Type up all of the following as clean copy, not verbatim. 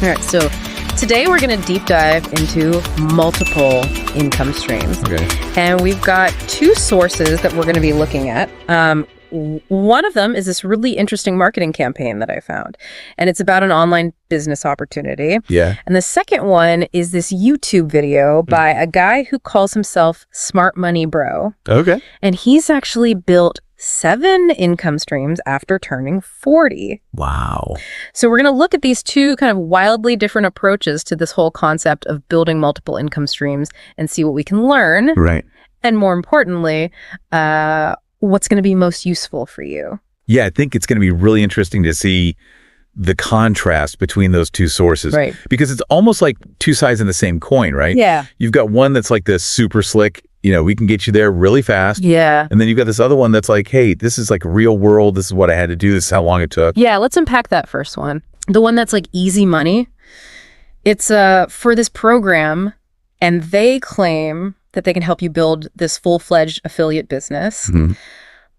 All right, so today we're going to deep dive into multiple income streams. Okay. And we've got two sources that we're going to be looking at. One of them is this really interesting marketing campaign that I found, and it's about an online business opportunity. Yeah. And the second one is this YouTube video by a guy who calls himself Smart Money Bro. Okay. And he's actually built 7 income streams after turning 40. Wow. So we're going to look at these two kind of wildly different approaches to this whole concept of building multiple income streams and see what we can learn. Right. And more importantly, what's going to be most useful for you. Yeah, I think it's going to be really interesting to see the contrast between those two sources. Right. Because it's almost like two sides in the same coin, right? Yeah. You've got one that's like this super slick, we can get you there really fast. Yeah. And then you've got this other one that's like, hey, this is like real world. This is what I had to do. This is how long it took. Yeah, let's unpack that first one. The one that's like easy money. It's for this program, and they claim that they can help you build this full-fledged affiliate business. Mm-hmm.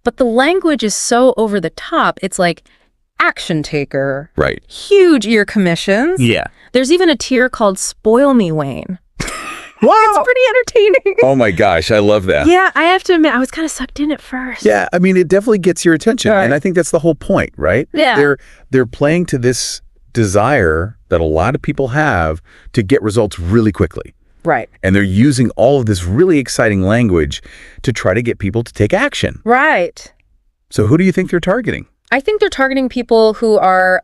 But the language is so over the top. It's like action taker. Right. Huge ear commissions. Yeah. There's even a tier called Spoil Me Wayne. Wow. It's pretty entertaining. Oh my gosh, I love that. Yeah, I have to admit, I was kind of sucked in at first. Yeah, I mean, it definitely gets your attention. Right. And I think that's the whole point, right? Yeah. They're playing to this desire that a lot of people have to get results really quickly. Right. And they're using all of this really exciting language to try to get people to take action. Right. So who do you think they're targeting? I think they're targeting people who are,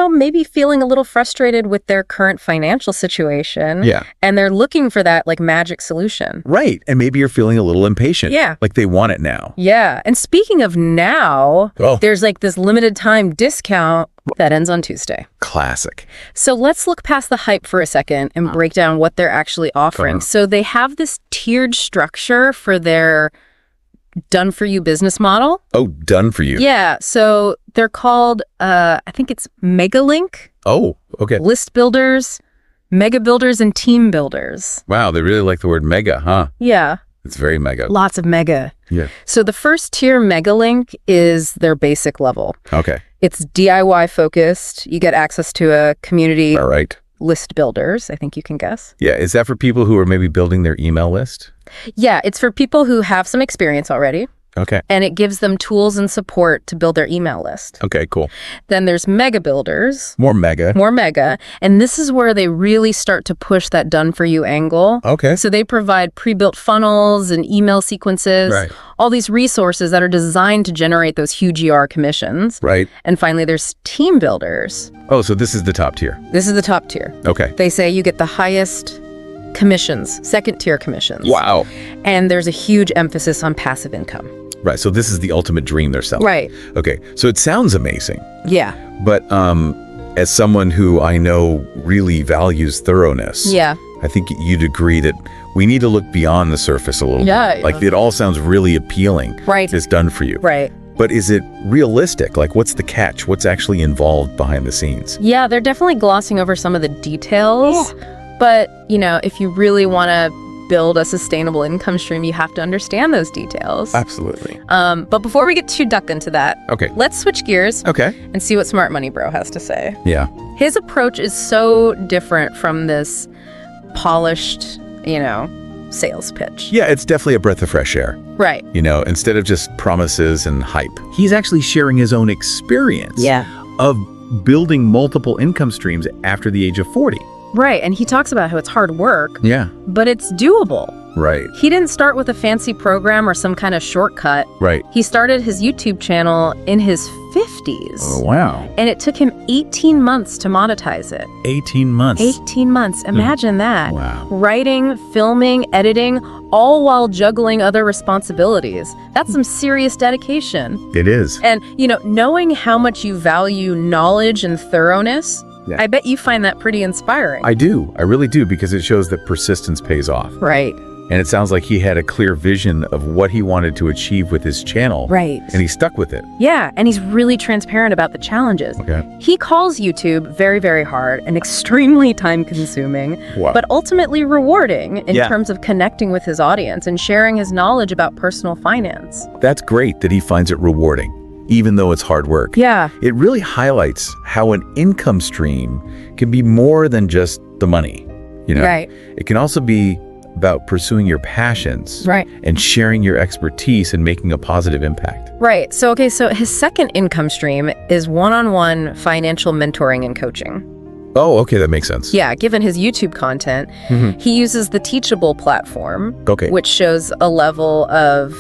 maybe feeling a little frustrated with their current financial situation. Yeah. And they're looking for that like magic solution. Right. And maybe you're feeling a little impatient. Yeah. Like they want it now. Yeah. And speaking of now, there's like this limited time discount that ends on Tuesday. Classic. So let's look past the hype for a second and break down what they're actually offering. So they have this tiered structure for their done-for-you business model. Oh, done for you. Yeah. So they're called, I think it's Mega Link, Oh, okay. List Builders, Mega Builders, and Team Builders. Wow, they really like the word mega, huh? Yeah. It's very mega. Lots of mega. Yeah. So the first tier, Mega Link, is their basic level. Okay. It's DIY focused. You get access to a community All right. list builders, I think you can guess. Yeah. Is that for people who are maybe building their email list? Yeah, it's for people who have some experience already, Okay. and it gives them tools and support to build their email list. Okay, cool. Then there's Mega Builders. More mega. More mega. And this is where they really start to push that done-for-you angle. Okay. So they provide pre-built funnels and email sequences, Right. all these resources that are designed to generate those huge ER commissions. Right. And finally, there's Team Builders. Oh, so this is the top tier. This is the top tier. Okay. They say you get the highest commissions, second-tier commissions. Wow. And there's a huge emphasis on passive income. Right. So this is the ultimate dream they're selling. Right. Okay. So it sounds amazing. Yeah. But as someone who I know really values thoroughness, Yeah. I think you'd agree that we need to look beyond the surface a little bit. Like it all sounds really appealing. Right. It's done for you. Right. But is it realistic? Like what's the catch? What's actually involved behind the scenes? Yeah, they're definitely glossing over some of the details. But, if you really want to build a sustainable income stream, you have to understand those details. Absolutely. But before we get too ducked into that, Okay. let's switch gears Okay. and see what Smart Money Bro has to say. Yeah. His approach is so different from this polished, sales pitch. Yeah, it's definitely a breath of fresh air. Right. Instead of just promises and hype. He's actually sharing his own experience of building multiple income streams after the age of 40. Right. And he talks about how it's hard work, Yeah. but it's doable. Right. He didn't start with a fancy program or some kind of shortcut. Right. He started his YouTube channel in his 50s. Oh, wow. And it took him 18 months to monetize it. 18 months. 18 months. Imagine that. Wow. Writing, filming, editing, all while juggling other responsibilities. That's some serious dedication. It is. And, knowing how much you value knowledge and thoroughness, Yeah. I bet you find that pretty inspiring. I do. I really do, because it shows that persistence pays off. Right. And it sounds like he had a clear vision of what he wanted to achieve with his channel. Right. And he stuck with it. Yeah, and he's really transparent about the challenges. Okay. He calls YouTube very, very hard and extremely time-consuming, Wow. but ultimately rewarding in Yeah. terms of connecting with his audience and sharing his knowledge about personal finance. That's great that he finds it rewarding. even though it's hard work. Yeah. It really highlights how an income stream can be more than just the money. Right. It can also be about pursuing your passions. Right. And sharing your expertise and making a positive impact. Right. So his second income stream is one-on-one financial mentoring and coaching. Oh, okay, that makes sense. Yeah, given his YouTube content, he uses the Teachable platform, which shows a level of,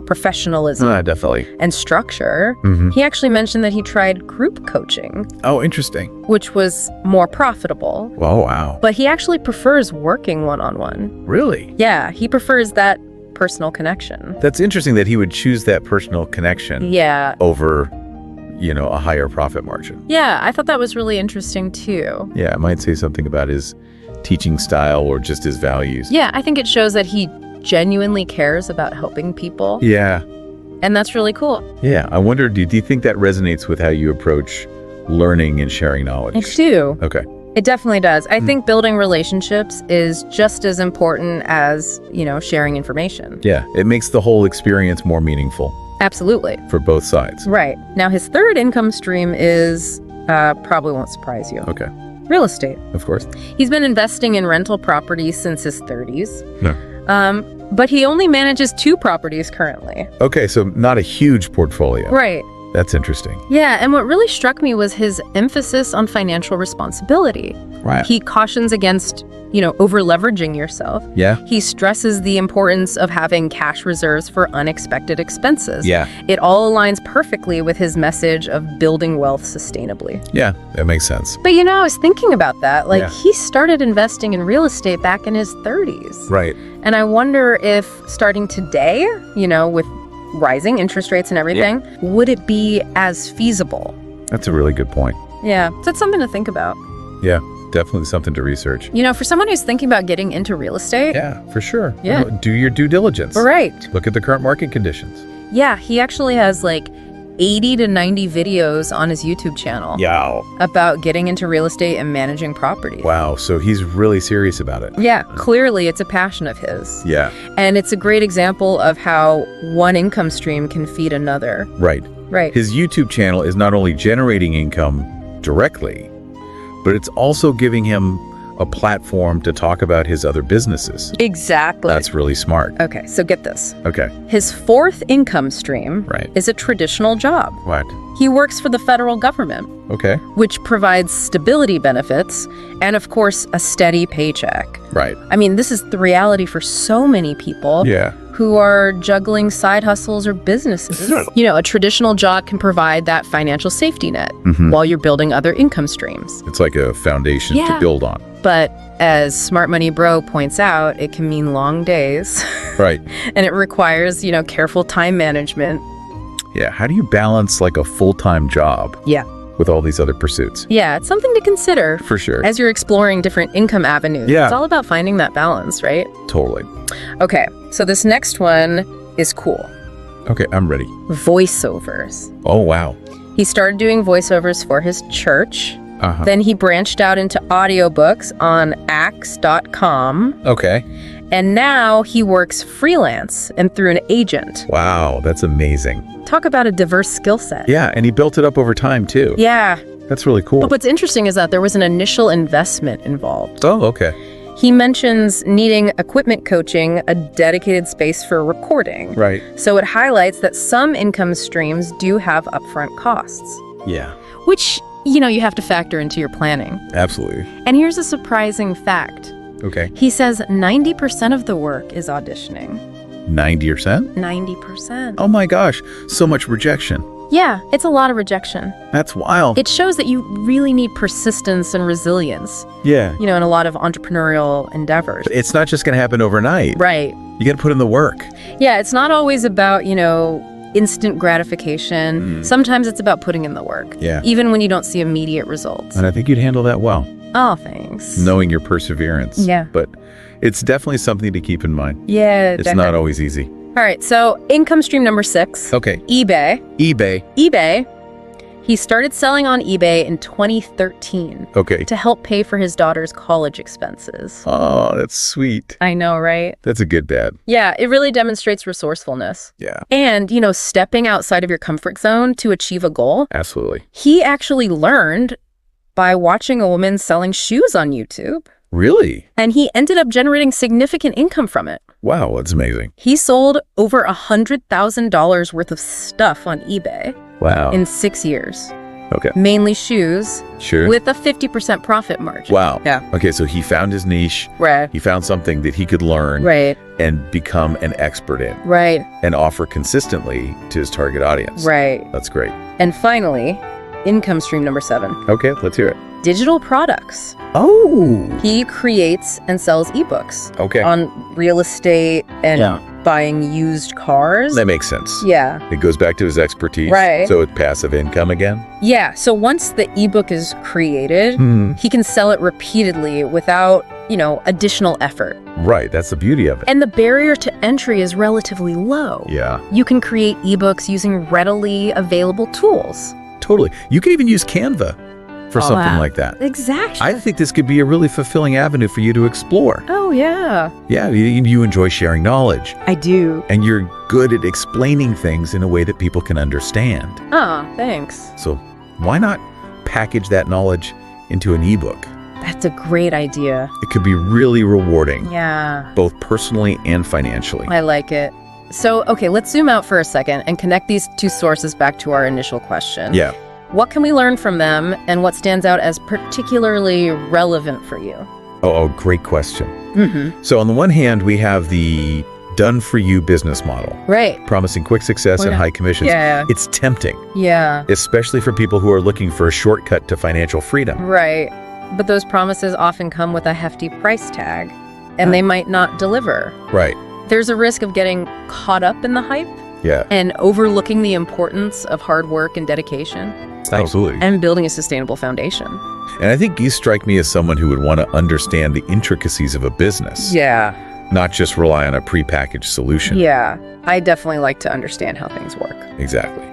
professionalism definitely. and structure. He actually mentioned that he tried group coaching. Oh, interesting. Which was more profitable. Oh, wow. But he actually prefers working one-on-one. Really? Yeah, he prefers that personal connection. That's interesting that he would choose that personal connection over, a higher profit margin. Yeah, I thought that was really interesting too. Yeah, it might say something about his teaching style or just his values. Yeah, I think it shows that he genuinely cares about helping people. Yeah. And that's really cool. Yeah, I wonder, do you think that resonates with how you approach learning and sharing knowledge? I do. Okay. It definitely does. I think building relationships is just as important as, sharing information. Yeah, it makes the whole experience more meaningful. Absolutely. For both sides. Right. Now, his third income stream is, probably won't surprise you. Okay. Real estate. Of course. He's been investing in rental properties since his 30s. No. But he only manages 2 properties currently. Okay, so not a huge portfolio. Right. That's interesting. Yeah, and what really struck me was his emphasis on financial responsibility. Right. He cautions against, over-leveraging yourself. Yeah. He stresses the importance of having cash reserves for unexpected expenses. Yeah. It all aligns perfectly with his message of building wealth sustainably. Yeah, that makes sense. But I was thinking about that. He started investing in real estate back in his 30s. Right. And I wonder if starting today, with rising interest rates and everything, would it be as feasible? That's a really good point. Yeah, so it's something to think about. Yeah, definitely something to research. For someone who's thinking about getting into real estate. Yeah, for sure. Yeah. Do your due diligence. Right. Look at the current market conditions. Yeah, he actually has 80 to 90 videos on his YouTube channel. Yeah. About getting into real estate and managing property. Wow, so he's really serious about it. Yeah, clearly it's a passion of his. Yeah. And it's a great example of how one income stream can feed another. Right. Right. His YouTube channel is not only generating income directly, but it's also giving him a platform to talk about his other businesses. Exactly. That's really smart. Okay, so get this. Okay. His fourth income stream is a traditional job. What? He works for the federal government. Okay. Which provides stability benefits and, of course, a steady paycheck. Right. I mean, this is the reality for so many people. Yeah. Who are juggling side hustles or businesses. A traditional job can provide that financial safety net while you're building other income streams. It's like a foundation to build on. But as Smart Money Bro points out, it can mean long days. Right. And it requires, careful time management. Yeah. How do you balance a full-time job? Yeah. With all these other pursuits? Yeah, it's something to consider. For sure. As you're exploring different income avenues. Yeah. It's all about finding that balance, right? Totally. Okay, so this next one is cool. Okay, I'm ready. Voiceovers. Oh, wow. He started doing voiceovers for his church. Uh-huh. Then he branched out into audiobooks on Axe.com. Okay. And now he works freelance and through an agent. Wow, that's amazing. Talk about a diverse skill set. Yeah, and he built it up over time, too. Yeah. That's really cool. But what's interesting is that there was an initial investment involved. Oh, okay. He mentions needing equipment coaching, a dedicated space for recording. Right. So it highlights that some income streams do have upfront costs. Yeah. Which, you have to factor into your planning. Absolutely. And here's a surprising fact. Okay. He says 90% of the work is auditioning. 90%? 90%. Oh my gosh, so much rejection. Yeah, it's a lot of rejection. That's wild. It shows that you really need persistence and resilience. Yeah. In a lot of entrepreneurial endeavors. It's not just going to happen overnight. Right. You got to put in the work. Yeah, it's not always about, instant gratification. Sometimes it's about putting in the work. Yeah. Even when you don't see immediate results. And I think you'd handle that well. Oh, thanks. Knowing your perseverance. Yeah. But it's definitely something to keep in mind. Yeah, It's not always easy. All right, so income stream number 6. Okay. eBay. eBay. eBay He started selling on eBay in 2013 to help pay for his daughter's college expenses. Oh, that's sweet. I know, right? That's a good dad. Yeah, it really demonstrates resourcefulness. Yeah. And, stepping outside of your comfort zone to achieve a goal. Absolutely. He actually learned by watching a woman selling shoes on YouTube. Really? And he ended up generating significant income from it. Wow, that's amazing. He sold over $100,000 worth of stuff on eBay. Wow. In 6 years. Okay. Mainly shoes. Sure. With a 50% profit margin. Wow. Yeah. Okay, so he found his niche. Right. He found something that he could learn. Right. And become an expert in. Right. And offer consistently to his target audience. Right. That's great. And finally, income stream number 7. Okay, let's hear it. Digital products. Oh. He creates and sells eBooks. Okay. On real estate and buying used cars. That makes sense. Yeah. It goes back to his expertise. Right. So it's passive income again? Yeah. So once the ebook is created, he can sell it repeatedly without, additional effort. Right. That's the beauty of it. And the barrier to entry is relatively low. Yeah. You can create ebooks using readily available tools. Totally. You can even use Canva for something like that. Exactly. I think this could be a really fulfilling avenue for you to explore. Oh, yeah. Yeah, you enjoy sharing knowledge. I do. And you're good at explaining things in a way that people can understand. Oh, thanks. So why not package that knowledge into an ebook? That's a great idea. It could be really rewarding. Yeah. Both personally and financially. I like it. So, okay, let's zoom out for a second and connect these two sources back to our initial question. Yeah. What can we learn from them, and what stands out as particularly relevant for you? Oh, great question. So on the one hand, we have the done-for-you business model. Right. Promising quick success and high commissions. Yeah. It's tempting. Yeah. Especially for people who are looking for a shortcut to financial freedom. Right. But those promises often come with a hefty price tag, and they might not deliver. Right. There's a risk of getting caught up in the hype. Yeah. And overlooking the importance of hard work and dedication. Absolutely. And building a sustainable foundation. And I think you strike me as someone who would want to understand the intricacies of a business. Yeah. Not just rely on a prepackaged solution. Yeah. I definitely like to understand how things work. Exactly.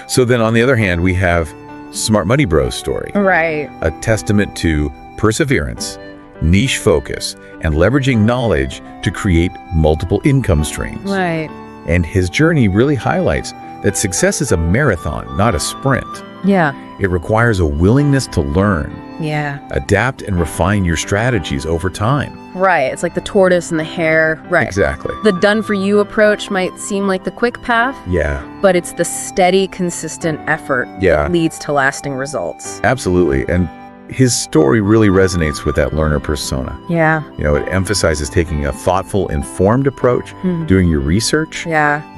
So then on the other hand, we have Smart Money Bros' story. Right. A testament to perseverance, niche focus, and leveraging knowledge to create multiple income streams. Right. And his journey really highlights that success is a marathon, not a sprint. Yeah. It requires a willingness to learn, adapt, and refine your strategies over time. Right. It's like the tortoise and the hare. Right. Exactly. The done-for-you approach might seem like the quick path. Yeah. But it's the steady, consistent effort that leads to lasting results. Absolutely. And his story really resonates with that learner persona. Yeah. It emphasizes taking a thoughtful, informed approach, doing your research,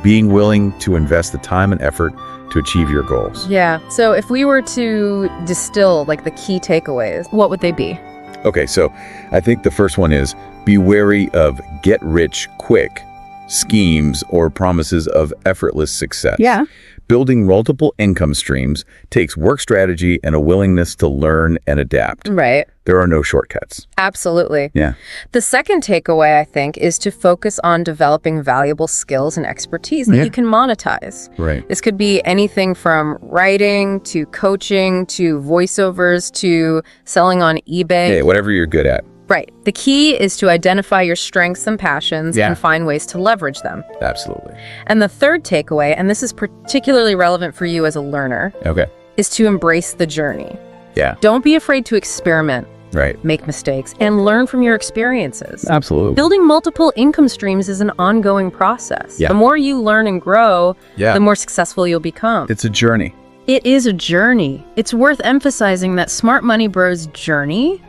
being willing to invest the time and effort to achieve your goals. Yeah. So if we were to distill the key takeaways, what would they be? Okay, so I think the first one is be wary of get-rich-quick schemes or promises of effortless success. Yeah. Building multiple income streams takes work strategy and a willingness to learn and adapt. Right. There are no shortcuts. Absolutely. Yeah. The second takeaway, I think, is to focus on developing valuable skills and expertise that you can monetize. Right. This could be anything from writing to coaching to voiceovers to selling on eBay. Hey, whatever you're good at. Right. The key is to identify your strengths and passions and find ways to leverage them. Absolutely. And the third takeaway, and this is particularly relevant for you as a learner, is to embrace the journey. Yeah. Don't be afraid to experiment, make mistakes, and learn from your experiences. Absolutely. Building multiple income streams is an ongoing process. Yeah. The more you learn and grow, the more successful you'll become. It's a journey. It is a journey. It's worth emphasizing that Smart Money Bros' journey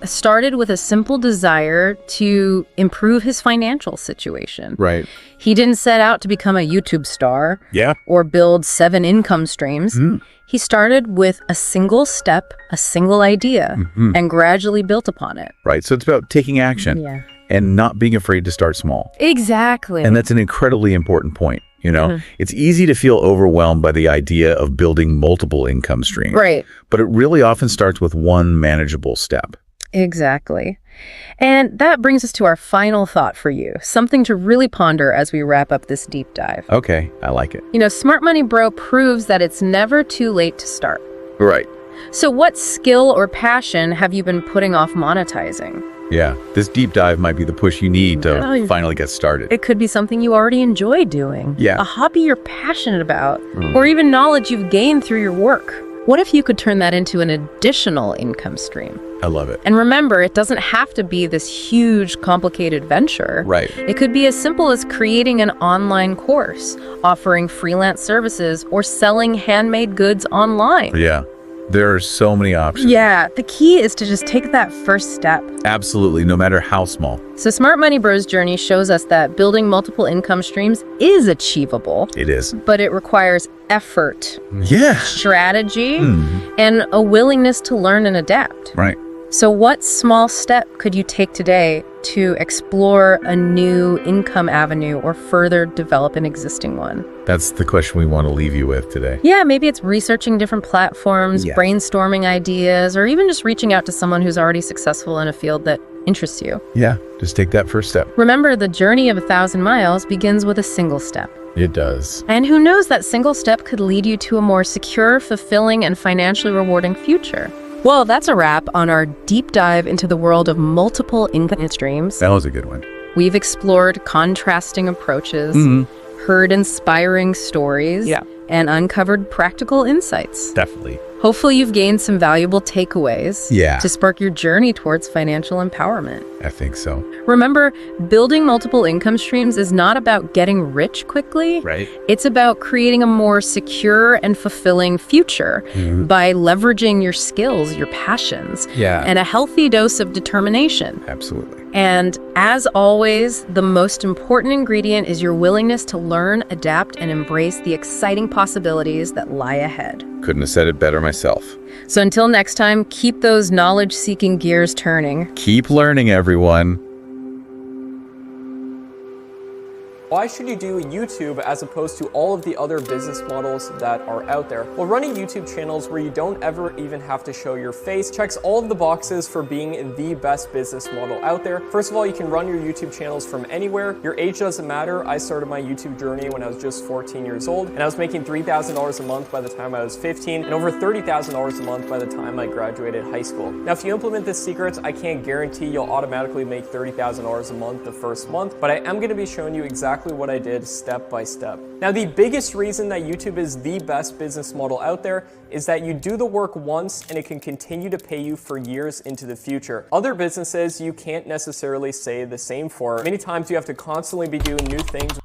started with a simple desire to improve his financial situation. Right. He didn't set out to become a YouTube star or build 7 income streams. He started with a single step, a single idea, and gradually built upon it. Right. So it's about taking action and not being afraid to start small. Exactly. And that's an incredibly important point. It's easy to feel overwhelmed by the idea of building multiple income streams. Right. But it really often starts with one manageable step. Exactly. And that brings us to our final thought for you, something to really ponder as we wrap up this deep dive. Okay, I like it. Smart Money Bro proves that it's never too late to start. Right. So what skill or passion have you been putting off monetizing? Yeah, this deep dive might be the push you need to finally get started. It could be something you already enjoy doing. Yeah. A hobby you're passionate about, or even knowledge you've gained through your work. What if you could turn that into an additional income stream? I love it. And remember, it doesn't have to be this huge, complicated venture. Right. It could be as simple as creating an online course, offering freelance services, or selling handmade goods online. Yeah, there are so many options. Yeah, the key is to just take that first step. Absolutely, no matter how small. So Smart Money Bros' journey shows us that building multiple income streams is achievable. It is. But it requires effort, Yeah. strategy, and a willingness to learn and adapt. Right. So what small step could you take today to explore a new income avenue or further develop an existing one? That's the question we want to leave you with today. Yeah, maybe it's researching different platforms, Yeah. brainstorming ideas, or even just reaching out to someone who's already successful in a field that interests you. Yeah, just take that first step. Remember, the journey of 1,000 miles begins with a single step. It does. And who knows, that single step could lead you to a more secure, fulfilling, and financially rewarding future. Well, that's a wrap on our deep dive into the world of multiple income streams. That was a good one. We've explored contrasting approaches, heard inspiring stories, and uncovered practical insights. Definitely. Hopefully you've gained some valuable takeaways to spark your journey towards financial empowerment. I think so. Remember, building multiple income streams is not about getting rich quickly. Right. It's about creating a more secure and fulfilling future by leveraging your skills, your passions, and a healthy dose of determination. Absolutely. And as always, the most important ingredient is your willingness to learn, adapt, and embrace the exciting possibilities that lie ahead. Couldn't have said it better myself. So until next time, keep those knowledge-seeking gears turning. Keep learning, everyone. Why should you do YouTube as opposed to all of the other business models that are out there? Well, running YouTube channels where you don't ever even have to show your face checks all of the boxes for being the best business model out there. First of all, you can run your YouTube channels from anywhere. Your age doesn't matter. I started my YouTube journey when I was just 14 years old, and I was making $3,000 a month by the time I was 15, and over $30,000 a month by the time I graduated high school. Now, if you implement this secret, I can't guarantee you'll automatically make $30,000 a month the first month, but I am going to be showing you exactly what I did step by step. Now, the biggest reason that YouTube is the best business model out there is that you do the work once and it can continue to pay you for years into the future. Other businesses you can't necessarily say the same for. Many times you have to constantly be doing new things.